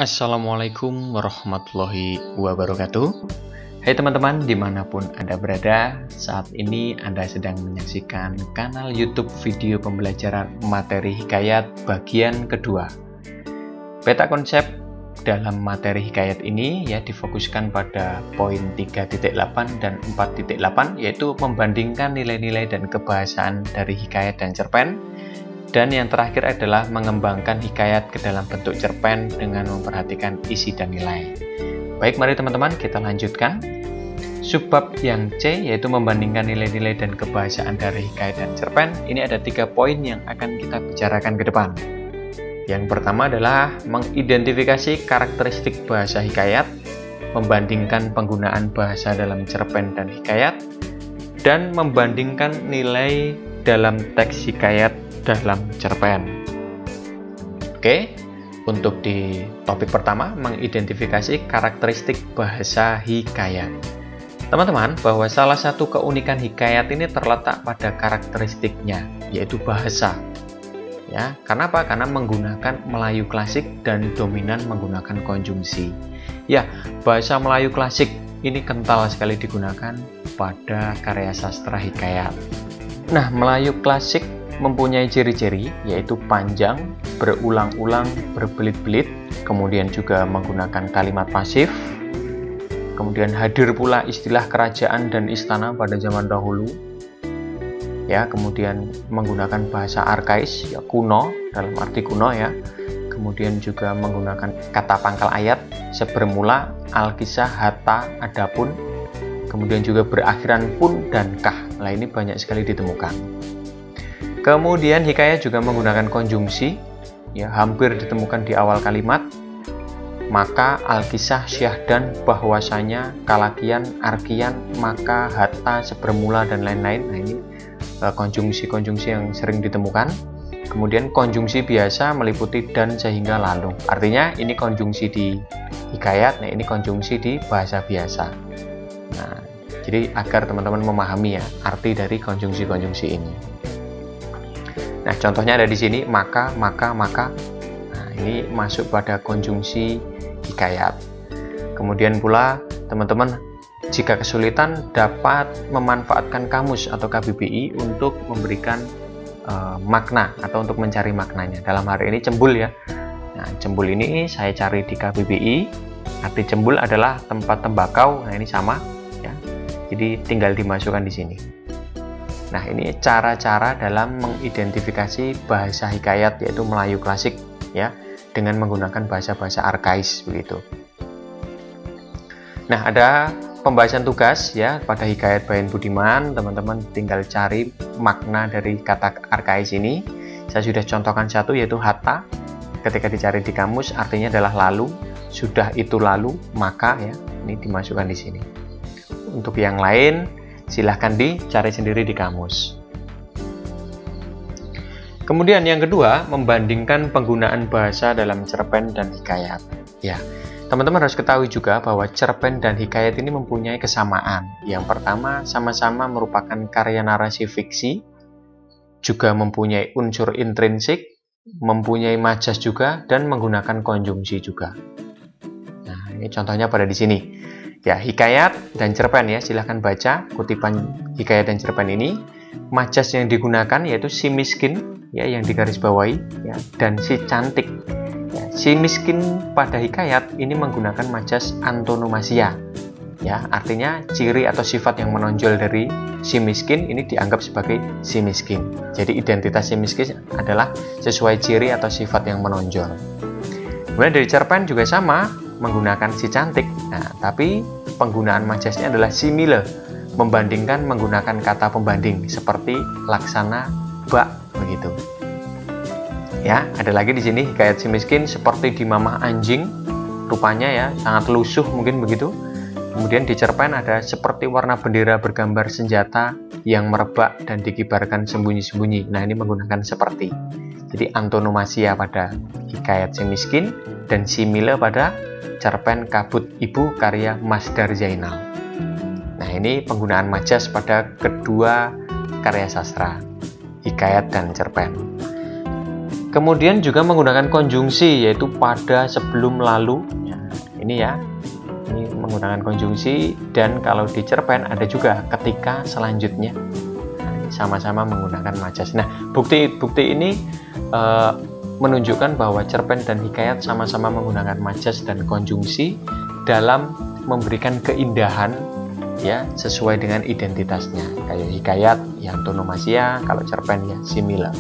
Assalamualaikum warahmatullahi wabarakatuh. Hai teman-teman, dimanapun Anda berada, saat ini Anda sedang menyaksikan kanal YouTube video pembelajaran materi hikayat bagian kedua. Peta konsep dalam materi hikayat ini difokuskan pada poin 3.8 dan 4.8, yaitu membandingkan nilai-nilai dan kebahasaan dari hikayat dan cerpen. Dan yang terakhir adalah mengembangkan hikayat ke dalam bentuk cerpen dengan memperhatikan isi dan nilai. Baik, mari teman-teman kita lanjutkan. Subbab yang C, yaitu membandingkan nilai-nilai dan kebahasaan dari hikayat dan cerpen. Ini ada 3 poin yang akan kita bicarakan ke depan. Yang pertama adalah mengidentifikasi karakteristik bahasa hikayat, membandingkan penggunaan bahasa dalam cerpen dan hikayat, dan membandingkan nilai dalam teks hikayat dalam cerpen. Oke, untuk di topik pertama, mengidentifikasi karakteristik bahasa hikayat. Teman-teman, bahwa salah satu keunikan hikayat ini terletak pada karakteristiknya, yaitu bahasa. Ya, karena apa? Karena menggunakan Melayu klasik dan dominan menggunakan konjungsi. Ya, bahasa Melayu klasik ini kental sekali digunakan pada karya sastra hikayat. Nah, Melayu klasik mempunyai ciri-ciri yaitu panjang, berulang-ulang, berbelit-belit, kemudian juga menggunakan kalimat pasif, kemudian hadir pula istilah kerajaan dan istana pada zaman dahulu, ya, kemudian menggunakan bahasa arkais, ya, kuno dalam arti kuno, ya, kemudian juga menggunakan kata pangkal ayat sebermula, alkisah, hatta, adapun, kemudian juga berakhiran pun dan kah. Nah, ini banyak sekali ditemukan. Kemudian hikayat juga menggunakan konjungsi, ya, hampir ditemukan di awal kalimat. Maka, alkisah, syahdan, bahwasanya, kalakian, arkian, maka, hatta, sebermula, dan lain-lain. Nah, ini konjungsi-konjungsi yang sering ditemukan. Kemudian konjungsi biasa meliputi dan, sehingga, lalu. Artinya ini konjungsi di hikayat, nah ini konjungsi di bahasa biasa. Nah, jadi agar teman-teman memahami ya arti dari konjungsi-konjungsi ini. Nah, contohnya ada di sini, maka. Nah, ini masuk pada konjungsi hikayat. Kemudian pula, teman-teman, jika kesulitan dapat memanfaatkan kamus atau KBBI untuk memberikan makna atau untuk mencari maknanya. Dalam hari ini cembul, ya. Nah, cembul ini saya cari di KBBI. Arti cembul adalah tempat tembakau. Nah, ini sama, ya. Jadi tinggal dimasukkan di sini. Nah, ini cara-cara dalam mengidentifikasi bahasa hikayat yaitu Melayu klasik, ya, dengan menggunakan bahasa-bahasa arkais begitu. Nah, ada pembahasan tugas ya pada hikayat Bayan Budiman, teman-teman tinggal cari makna dari kata arkais ini. Saya sudah contohkan satu yaitu hatta. Ketika dicari di kamus artinya adalah lalu, sudah itu lalu, maka, ya. Ini dimasukkan di sini. Untuk yang lain silahkan dicari sendiri di kamus. Kemudian yang kedua, membandingkan penggunaan bahasa dalam cerpen dan hikayat. Ya, teman-teman harus ketahui juga bahwa cerpen dan hikayat ini mempunyai kesamaan. Yang pertama, sama-sama merupakan karya narasi fiksi, juga mempunyai unsur intrinsik, mempunyai majas juga, dan menggunakan konjungsi juga. Nah, ini contohnya pada di sini. Ya, hikayat dan cerpen, ya, silahkan baca kutipan hikayat dan cerpen ini. Majas yang digunakan yaitu si miskin, ya, yang digarisbawahi, ya, dan si cantik. Ya, si miskin pada hikayat ini menggunakan majas antonomasia, ya, artinya ciri atau sifat yang menonjol dari si miskin ini dianggap sebagai si miskin. Jadi identitas si miskin adalah sesuai ciri atau sifat yang menonjol. Kemudian dari cerpen juga sama, menggunakan si cantik. Nah, tapi penggunaan majasnya adalah simile, membandingkan menggunakan kata pembanding seperti laksana, bak, begitu. Ya, ada lagi di sini hikayat si miskin seperti di mamah anjing, rupanya ya sangat lusuh mungkin begitu. Kemudian di cerpen ada seperti warna bendera bergambar senjata yang merebak dan dikibarkan sembunyi-sembunyi. Nah, ini menggunakan seperti. Jadi antonomasia pada hikayat si miskin dan simile pada cerpen Kabut Ibu karya Masdar Zainal. Nah, ini penggunaan majas pada kedua karya sastra, hikayat dan cerpen. Kemudian juga menggunakan konjungsi, yaitu pada, sebelum, lalu. Ya, ini ya, ini menggunakan konjungsi. Dan kalau di cerpen ada juga ketika, selanjutnya. Nah, sama-sama menggunakan majas. Nah, bukti ini menunjukkan bahwa cerpen dan hikayat sama-sama menggunakan majas dan konjungsi dalam memberikan keindahan, ya, sesuai dengan identitasnya. Kayak hikayat yang tonomasia, kalau cerpen ya simile.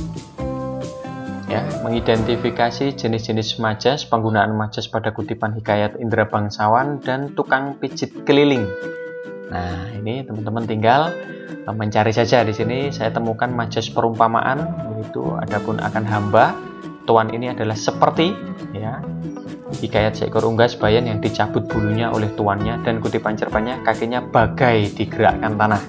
Ya, mengidentifikasi jenis-jenis majas, penggunaan majas pada kutipan hikayat Indra Bangsawan dan tukang pijit keliling. Nah, ini teman-teman tinggal mencari saja. Di sini saya temukan majas perumpamaan, yaitu adapun akan hamba, tuan ini adalah seperti, ya. Hikayat seekor unggas bayan yang dicabut bulunya oleh tuannya, dan kutipan cerpennya kakinya bagai digerakkan tanah.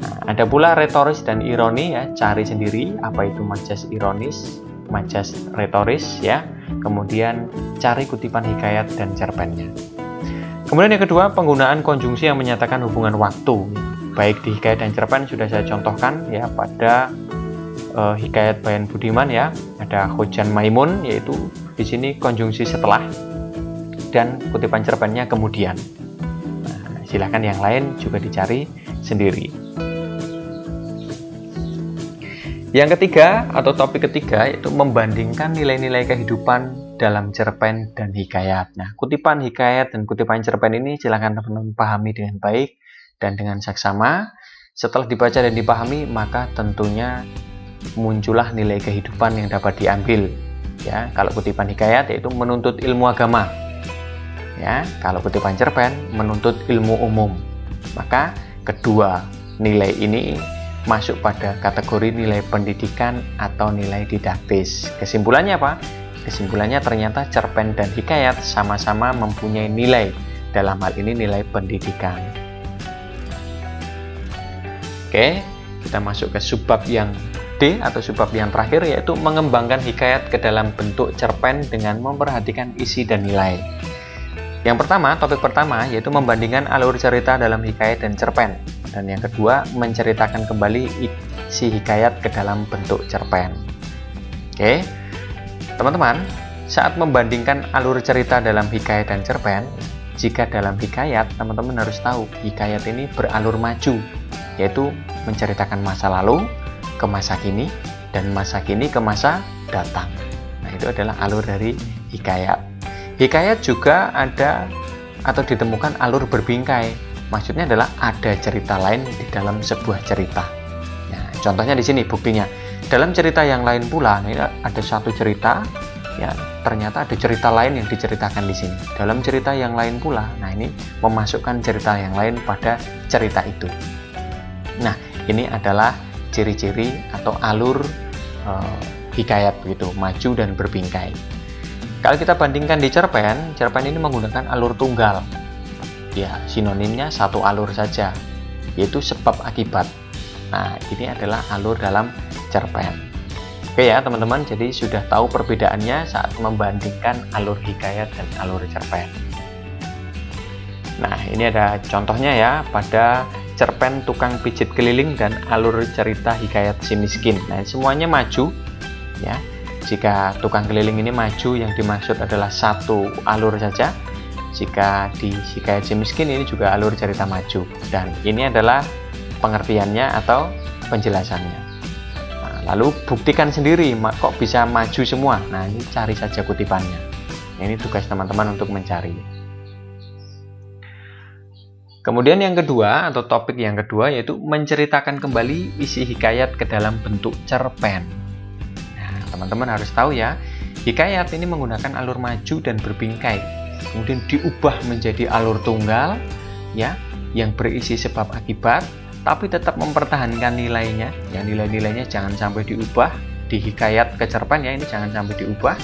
Nah, ada pula retoris dan ironi, ya, cari sendiri apa itu majas ironis, majas retoris, ya. Kemudian cari kutipan hikayat dan cerpennya. Kemudian yang kedua, penggunaan konjungsi yang menyatakan hubungan waktu. Baik di hikayat dan cerpen sudah saya contohkan, ya, pada hikayat Bayan Budiman, ya, ada Hojan Maimun, yaitu di sini konjungsi setelah, dan kutipan cerpennya kemudian. Nah, silahkan yang lain juga dicari sendiri. Yang ketiga atau topik ketiga yaitu membandingkan nilai-nilai kehidupan dalam cerpen dan hikayat. Nah, kutipan hikayat dan kutipan cerpen ini silahkan teman-teman pahami dengan baik dan dengan saksama. Setelah dibaca dan dipahami, maka tentunya muncullah nilai kehidupan yang dapat diambil. Ya, kalau kutipan hikayat yaitu menuntut ilmu agama. Ya, kalau kutipan cerpen menuntut ilmu umum. Maka kedua nilai ini masuk pada kategori nilai pendidikan atau nilai didaktis. Kesimpulannya apa? Kesimpulannya ternyata cerpen dan hikayat sama-sama mempunyai nilai, dalam hal ini nilai pendidikan. Oke, kita masuk ke subbab yang D atau subbab yang terakhir, yaitu mengembangkan hikayat ke dalam bentuk cerpen dengan memperhatikan isi dan nilai. Yang pertama, topik pertama yaitu membandingkan alur cerita dalam hikayat dan cerpen. Dan yang kedua, menceritakan kembali isi hikayat ke dalam bentuk cerpen. Oke, teman-teman, saat membandingkan alur cerita dalam hikayat dan cerpen, jika dalam hikayat, teman-teman harus tahu hikayat ini beralur maju, yaitu menceritakan masa lalu ke masa kini dan masa kini ke masa datang. Nah, itu adalah alur dari hikayat. Hikayat juga ada atau ditemukan alur berbingkai. Maksudnya adalah ada cerita lain di dalam sebuah cerita. Nah, contohnya di sini buktinya. Dalam cerita yang lain pula, ini ada satu cerita, ya, ternyata ada cerita lain yang diceritakan di sini. Dalam cerita yang lain pula, nah ini memasukkan cerita yang lain pada cerita itu. Nah, ini adalah ciri-ciri atau alur hikayat begitu, maju dan berbingkai. Kalau kita bandingkan di cerpen, cerpen ini menggunakan alur tunggal. Ya, sinonimnya satu alur saja, yaitu sebab akibat. Nah, ini adalah alur dalam cerpen. Oke ya teman-teman, jadi sudah tahu perbedaannya saat membandingkan alur hikayat dan alur cerpen. Nah, ini ada contohnya ya, pada cerpen Tukang Pijit Keliling dan alur cerita hikayat Si Miskin. Nah, semuanya maju ya. Jika tukang keliling ini maju, yang dimaksud adalah satu alur saja. Jika di hikayat Si Miskin ini juga alur cerita maju, dan ini adalah pengertiannya atau penjelasannya. Nah, lalu buktikan sendiri kok bisa maju semua. Nah, ini cari saja kutipannya. Ini tugas teman-teman untuk mencari. Kemudian yang kedua atau topik yang kedua yaitu menceritakan kembali isi hikayat ke dalam bentuk cerpen. Nah, teman-teman harus tahu ya, hikayat ini menggunakan alur maju dan berbingkai. Kemudian diubah menjadi alur tunggal ya, yang berisi sebab akibat, tapi tetap mempertahankan nilainya. Ya, nilai-nilainya jangan sampai diubah di hikayat ke cerpen ya, ini jangan sampai diubah.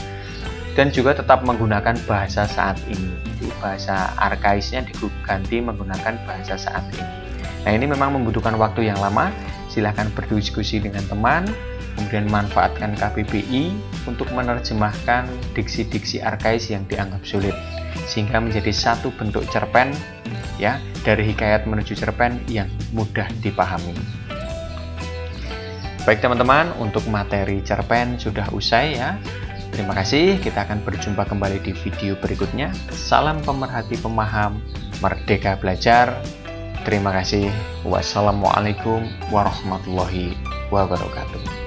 Dan juga tetap menggunakan bahasa saat ini. Jadi bahasa arkaisnya diganti menggunakan bahasa saat ini. Nah, ini memang membutuhkan waktu yang lama. Silahkan berdiskusi dengan teman, kemudian manfaatkan KBBI untuk menerjemahkan diksi-diksi arkais yang dianggap sulit, sehingga menjadi satu bentuk cerpen ya, dari hikayat menuju cerpen yang mudah dipahami. Baik teman-teman, untuk materi cerpen sudah usai ya. Terima kasih, kita akan berjumpa kembali di video berikutnya. Salam pemerhati pemaham, merdeka belajar. Terima kasih. Wassalamualaikum warahmatullahi wabarakatuh.